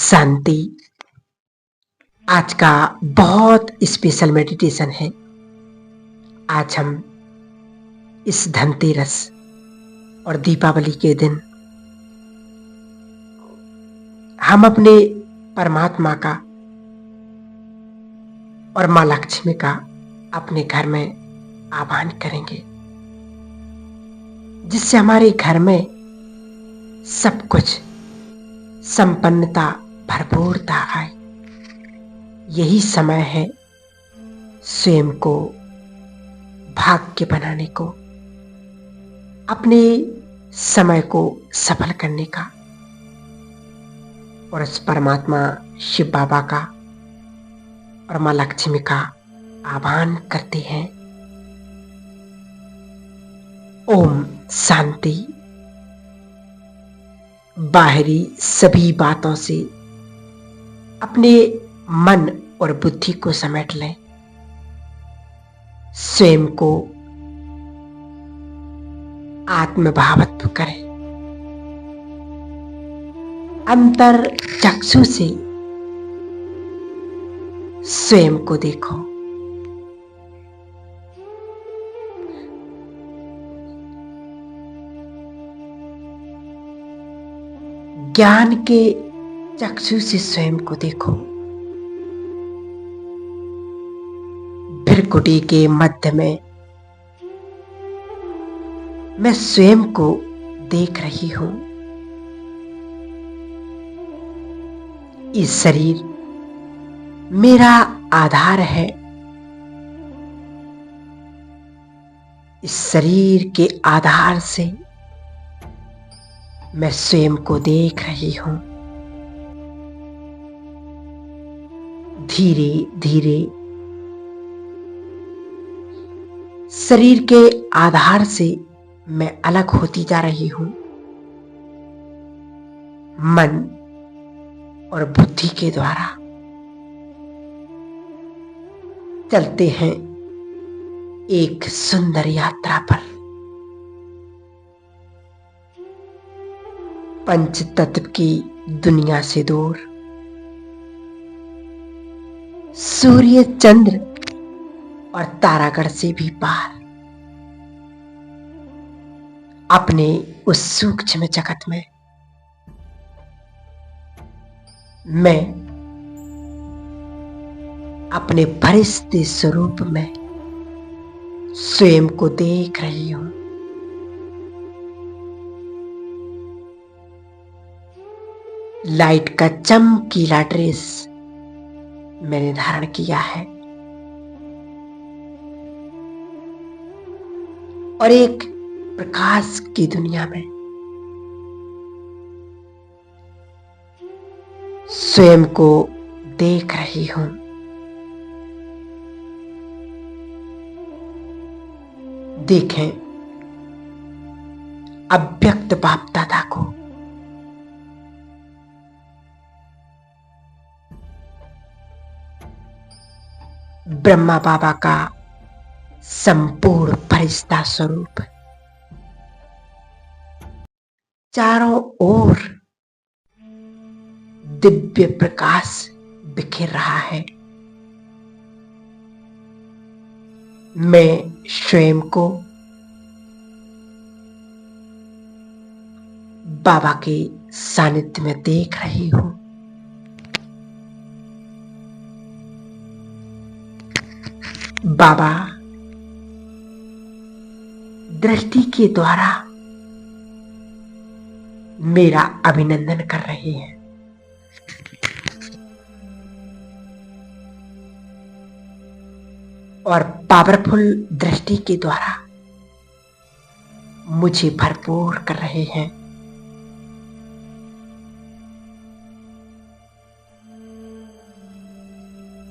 शांति। आज का बहुत स्पेशल मेडिटेशन है। आज हम इस धनतेरस और दीपावली के दिन हम अपने परमात्मा का और माँ लक्ष्मी का अपने घर में आह्वान करेंगे, जिससे हमारे घर में सब कुछ संपन्नता भरपूरता आए। यही समय है स्वयं को भाग्य बनाने को, अपने समय को सफल करने का, और उस परमात्मा शिव बाबा का और माँ लक्ष्मी का आह्वान करते हैं। ओम शांति। बाहरी सभी बातों से अपने मन और बुद्धि को समेट लें। स्वयं को आत्मभावत्व करें। अंतर चक्षु से स्वयं को देखो। ज्ञान के चक्षु से स्वयं को देखो। भ्रिकुटी के मध्य में मैं स्वयं को देख रही हूं। इस शरीर मेरा आधार है। इस शरीर के आधार से मैं स्वयं को देख रही हूं। धीरे धीरे शरीर के आधार से मैं अलग होती जा रही हूं। मन और बुद्धि के द्वारा चलते हैं एक सुंदर यात्रा पर। पंच तत्व की दुनिया से दूर, सूर्य चंद्र और तारागण से भी पार, अपने उस सूक्ष्म जगत में मैं अपने फरिश्ते स्वरूप में स्वयं को देख रही हूं। लाइट का चमकीला ड्रेस मैंने धारण किया है और एक प्रकाश की दुनिया में स्वयं को देख रही हूं। देखें अव्यक्त बाप दादा को। ब्रह्मा बाबा का संपूर्ण फरिश्ता स्वरूप चारों ओर दिव्य प्रकाश बिखेर रहा है। मैं स्वयं को बाबा के सानिध्य में देख रही हूं। बाबा दृष्टि के द्वारा मेरा अभिनंदन कर रहे हैं। और पावरफुल दृष्टि के द्वारा मुझे भरपूर कर रहे हैं।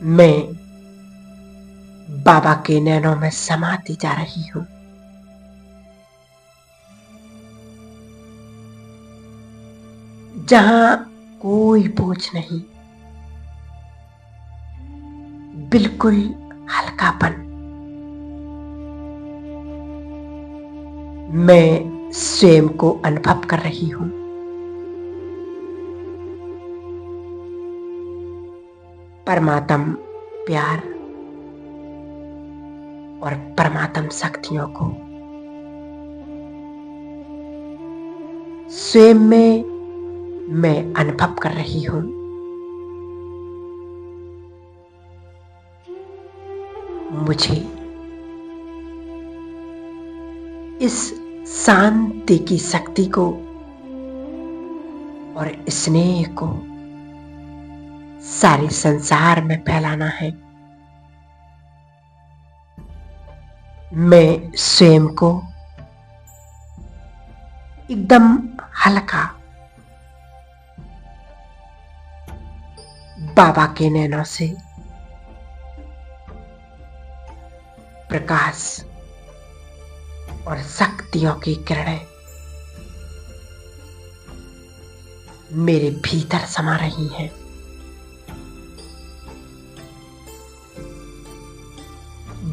मैं बाबा के नैनों में समाती जा रही हूं। जहां कोई बोझ नहीं, बिल्कुल हल्कापन। मैं स्वयं को अनुभव कर रही हूं। परमात्म प्यार और परमात्म शक्तियों को स्वयं में मैं अनुभव कर रही हूं। मुझे इस शांति की शक्ति को और स्नेह को सारे संसार में फैलाना है। मैं स्वयं को एकदम हल्का बाबा के नैनों से प्रकाश और शक्तियों की किरणें मेरे भीतर समा रही हैं।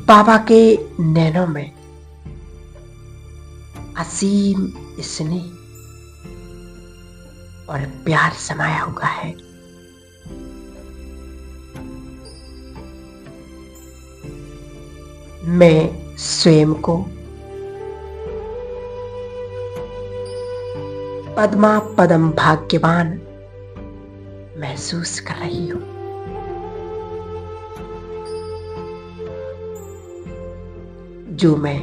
बाबा के नैनों में असीम स्नेह और प्यार समाया हुआ है। मैं स्वयं को पद्मा पदम भाग्यवान महसूस कर रही हूं। जो मैं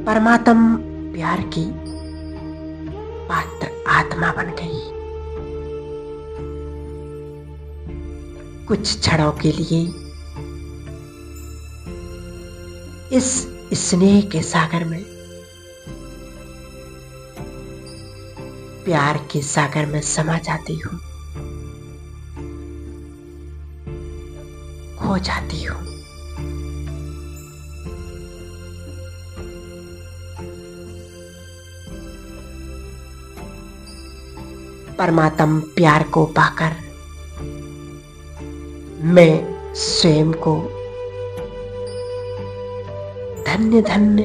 परमात्म प्यार की पात्र आत्मा बन गई। कुछ क्षणों के लिए इस स्नेह के सागर में, प्यार के सागर में समा जाती हूं, खो जाती हूं। परमात्म प्यार को पाकर मैं स्वयं को धन्य धन्य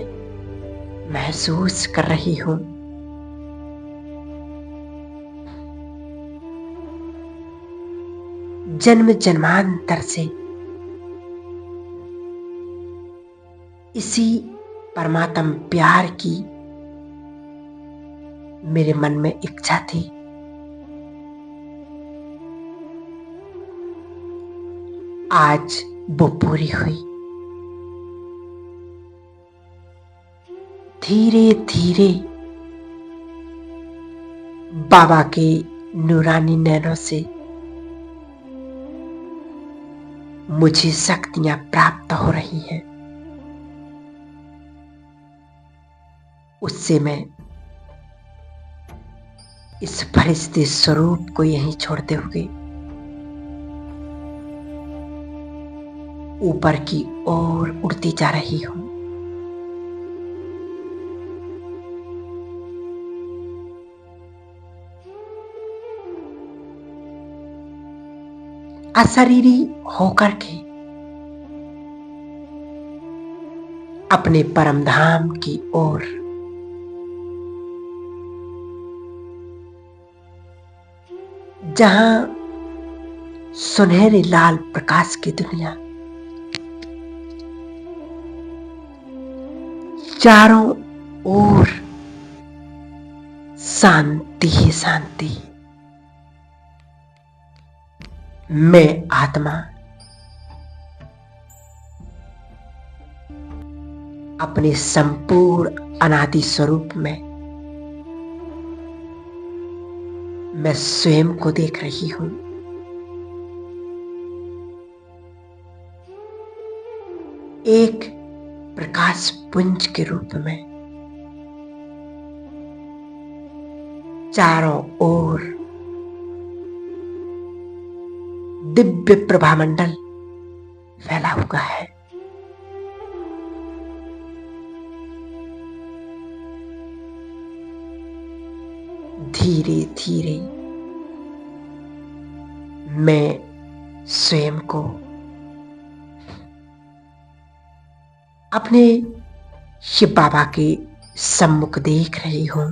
महसूस कर रही हूं। जन्म जन्मांतर से इसी परमात्म प्यार की मेरे मन में इच्छा थी। आज वो पूरी हुई। धीरे धीरे बाबा के नूरानी नैनों से मुझे शक्तियां प्राप्त हो रही हैं। उससे मैं इस फरिश्ते स्वरूप को यहीं छोड़ते हुए ऊपर की ओर उड़ती जा रही हूं। अशरीरी होकर के अपने परम धाम की ओर जहां सुनहरे लाल प्रकाश की दुनिया चारों ओर शांति ही शांति। मैं आत्मा अपने संपूर्ण अनादि स्वरूप में मैं स्वयं को देख रही हूं। एक प्रकाश पुंज के रूप में चारों ओर दिव्य प्रभामंडल फैला हुआ है। धीरे धीरे मैं स्वयं को अपने शिव बाबा के सम्मुख देख रही हूं।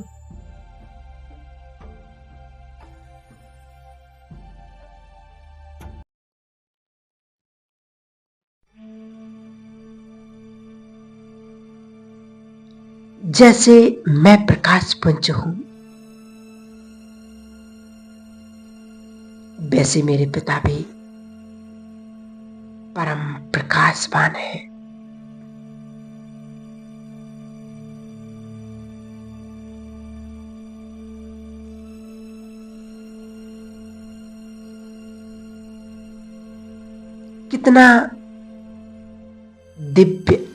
जैसे मैं प्रकाश पुंज हूं, वैसे मेरे पिता भी परम प्रकाशवान है। कितना दिव्य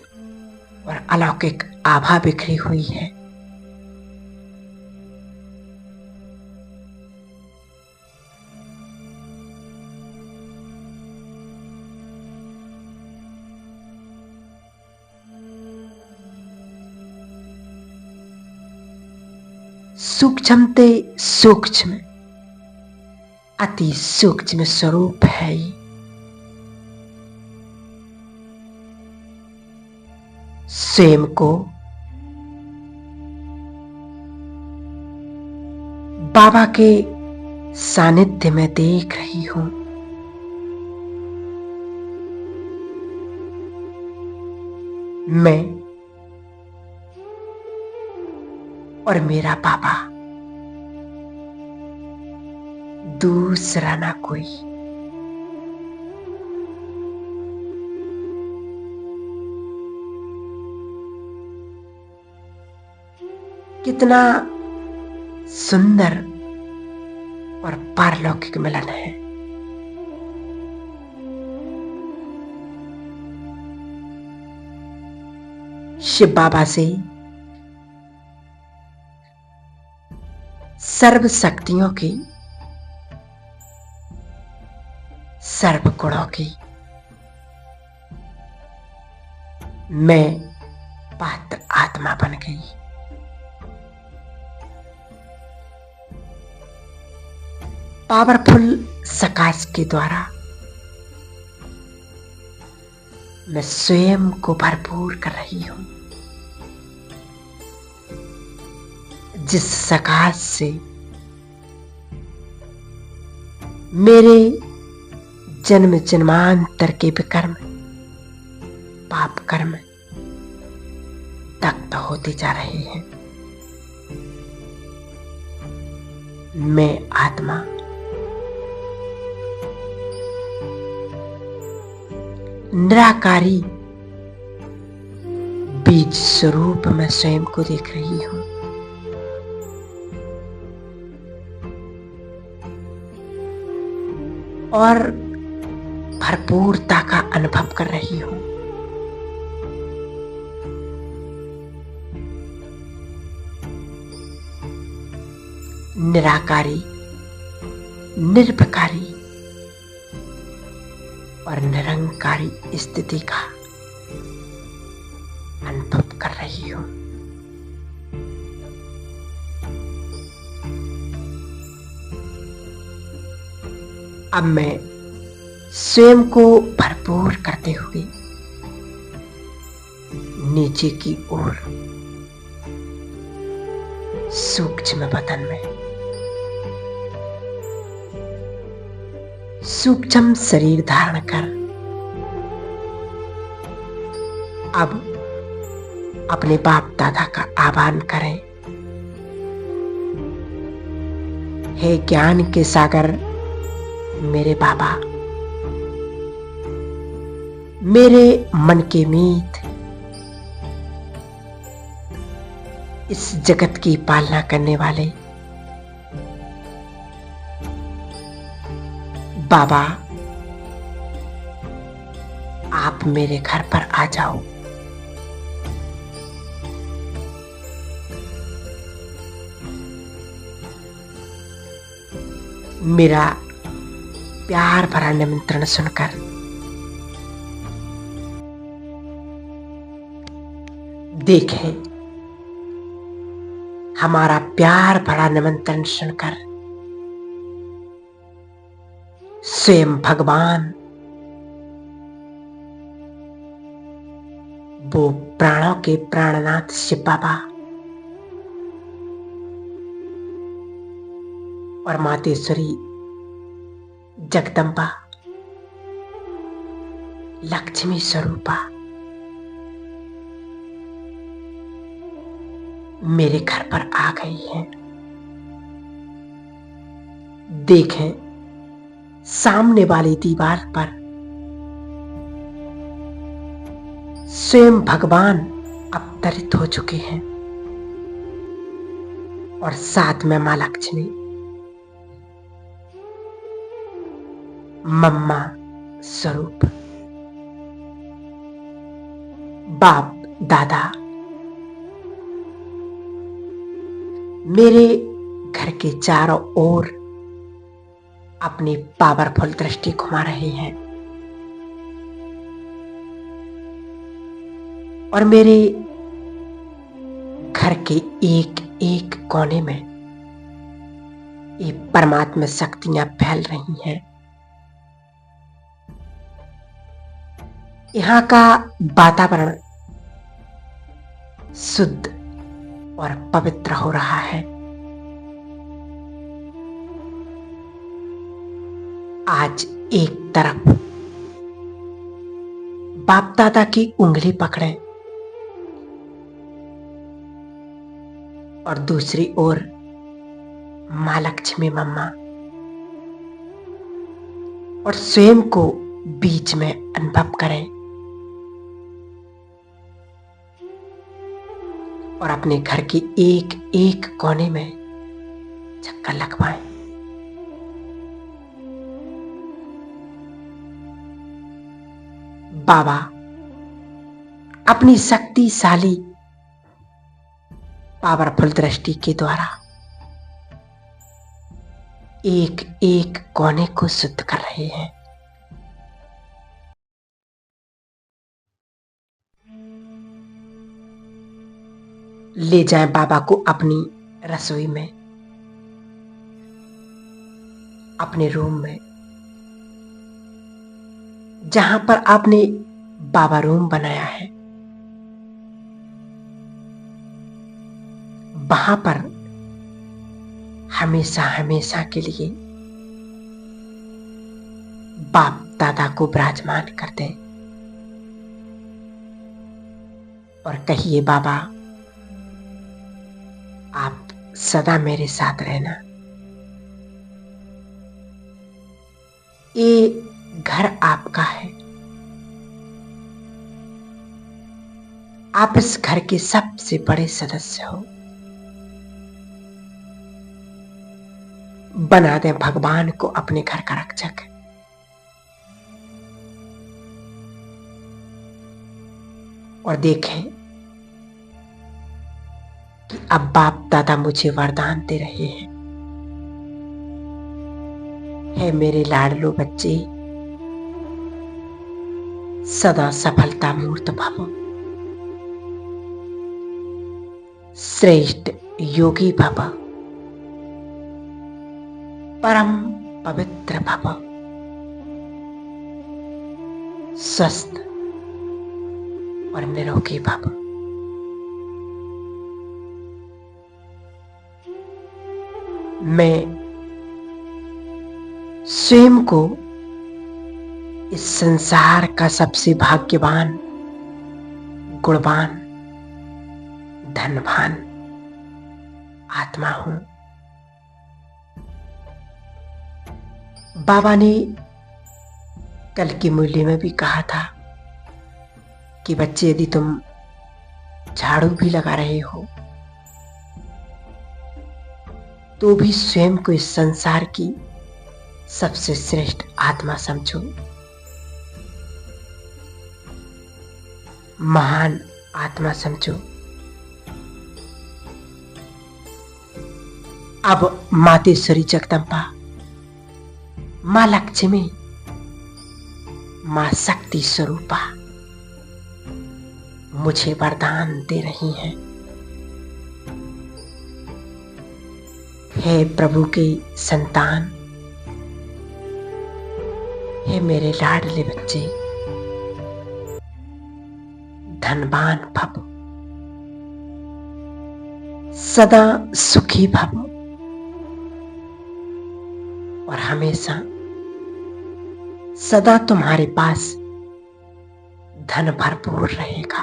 और अलौकिक आभा बिखरी हुई है। सूक्ष्मते सूक्ष्म, अति सूक्ष्म स्वरूप है ये। स्वयं को बाबा के सानिध्य में देख रही हूं। मैं और मेरा बाबा, दूसरा ना कोई। कितना सुंदर और पारलौकिक मिलन है। शिव बाबा से सर्व शक्तियों की, सर्व गुणों की मैं पात्र आत्मा बन गई। पावरफुल सकाश के द्वारा मैं स्वयं को भरपूर कर रही हूं। जिस सकाश से मेरे जन्म जन्मांतर के विकर्म, पाप कर्म दग्ध होते जा रहे हैं। मैं आत्मा निराकारी बीज स्वरूप में स्वयं को देख रही हूं। और भरपूरता का अनुभव कर रही हूं। निराकारी, निर्विकारी और निरंकारी स्थिति का अनुभव कर रही हूं। अब मैं स्वयं को भरपूर करते हुए नीचे की ओर सूक्ष्म बदन में, सूक्ष्म शरीर धारण कर अब अपने बाप दादा का आह्वान करें। हे ज्ञान के सागर मेरे बाबा, मेरे मन के मीत, इस जगत की पालना करने वाले बाबा, आप मेरे घर पर आ जाओ। मेरा प्यार भरा निमंत्रण सुनकर देखें, हमारा प्यार भरा निमंत्रण सुनकर स्वयं भगवान, वो प्राणों के प्राणनाथ शिव बाबा और मातेश्वरी जगदम्बा, लक्ष्मी स्वरूपा मेरे घर पर आ गई हैं। देखें, सामने वाली दीवार पर स्वयं भगवान अवतरित हो चुके हैं और साथ में मां लक्ष्मी, मम्मा स्वरूप, बाप दादा मेरे घर के चारों ओर अपनी पावरफुल दृष्टि घुमा रहे हैं और मेरे घर के एक एक कोने में ये परमात्मा शक्तियां फैल रही हैं। यहाँ का वातावरण शुद्ध और पवित्र हो रहा है। आज एक तरफ बाप दादा की उंगली पकड़े और दूसरी ओर मां लक्ष्मी मम्मा और स्वयं को बीच में अनुभव करें और अपने घर के एक एक कोने में चक्कर लगवाएं। बाबा अपनी शक्तिशाली पावरफुल दृष्टि के द्वारा एक एक कोने को शुद्ध कर रहे हैं। ले जाएं बाबा को अपनी रसोई में, अपने रूम में, जहां पर आपने बाबा रूम बनाया है। वहां पर हमेशा हमेशा के लिए बाप दादा को विराजमान कर दें और कहिए, बाबा आप सदा मेरे साथ रहना। ये घर आपका है। आप इस घर के सबसे बड़े सदस्य हो। बना दें भगवान को अपने घर का रक्षक। और देखें कि अब बाप दादा मुझे वरदान दे रहे हैं। हे मेरे लाडलो बच्चे, सदा सफलता मूर्त भव, श्रेष्ठ योगी भव, परम पवित्र भव, स्वस्थ और निरोगी भव। मैं स्वयं को इस संसार का सबसे भाग्यवान, गुणवान, धनवान आत्मा हूं। बाबा ने कल की मुरली में भी कहा था कि बच्चे, यदि तुम झाड़ू भी लगा रहे हो तो भी स्वयं को इस संसार की सबसे श्रेष्ठ आत्मा समझो, महान आत्मा समझो। अब मातेश्वरी जगदम्बा, मां लक्ष्मी, मां शक्ति स्वरूपा मुझे वरदान दे रही हैं। हे प्रभु के संतान, हे मेरे लाडले बच्चे, धनवान भव, सदा सुखी भव और हमेशा सदा तुम्हारे पास धन भरपूर रहेगा।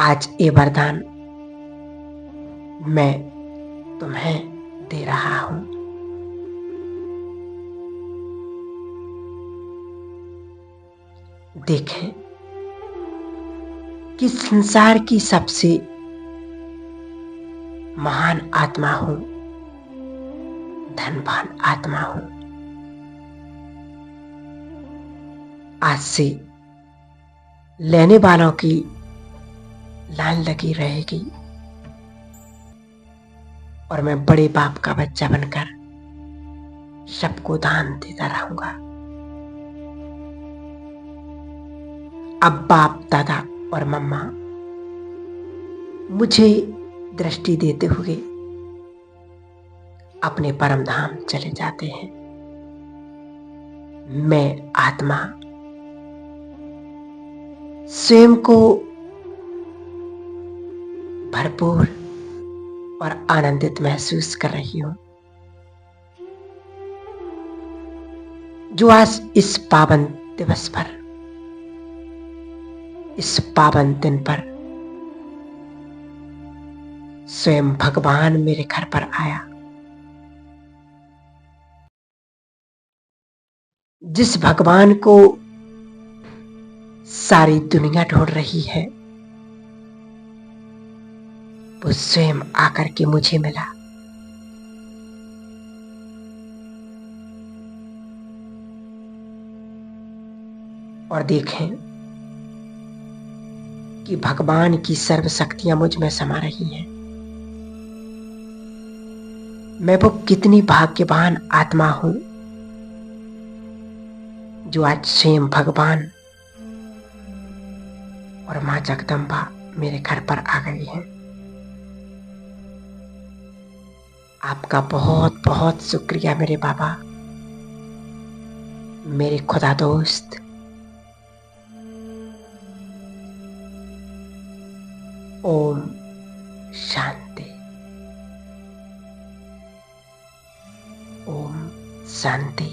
आज ये वरदान मैं तुम्हें दे रहा हूं। देखें कि संसार की सबसे महान आत्मा हूं, धनवान आत्मा हूं। आज से लेने वालों की लाइन लगी रहेगी और मैं बड़े बाप का बच्चा बनकर सबको दान देता रहूंगा। अब बाप, दादा और मम्मा मुझे दृष्टि देते हुए अपने परम धाम चले जाते हैं। मैं आत्मा स्वयं को भरपूर और आनंदित महसूस कर रही हूं, जो आज इस पावन दिवस पर, इस पावन दिन पर स्वयं भगवान मेरे घर पर आया। जिस भगवान को सारी दुनिया ढूंढ रही है, वो स्वयं आकर के मुझे मिला। और देखें कि भगवान की सर्व शक्तियां मुझ में समा रही हैं। मैं वो कितनी भाग्यवान आत्मा हूं जो आज स्वयं भगवान और मां जगदम्बा मेरे घर पर आ गई हैं। आपका बहुत बहुत शुक्रिया मेरे बाबा, मेरे खुदा दोस्त। ओम शांति। ओम शांति।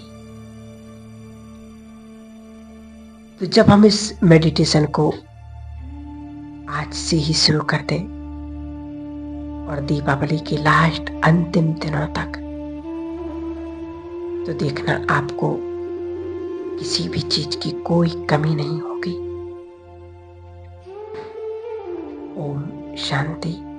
तो जब हम इस मेडिटेशन को आज से ही शुरू कर दें और दीपावली के लास्ट अंतिम दिनों तक, तो देखना आपको किसी भी चीज की कोई कमी नहीं होगी। ओम शांति।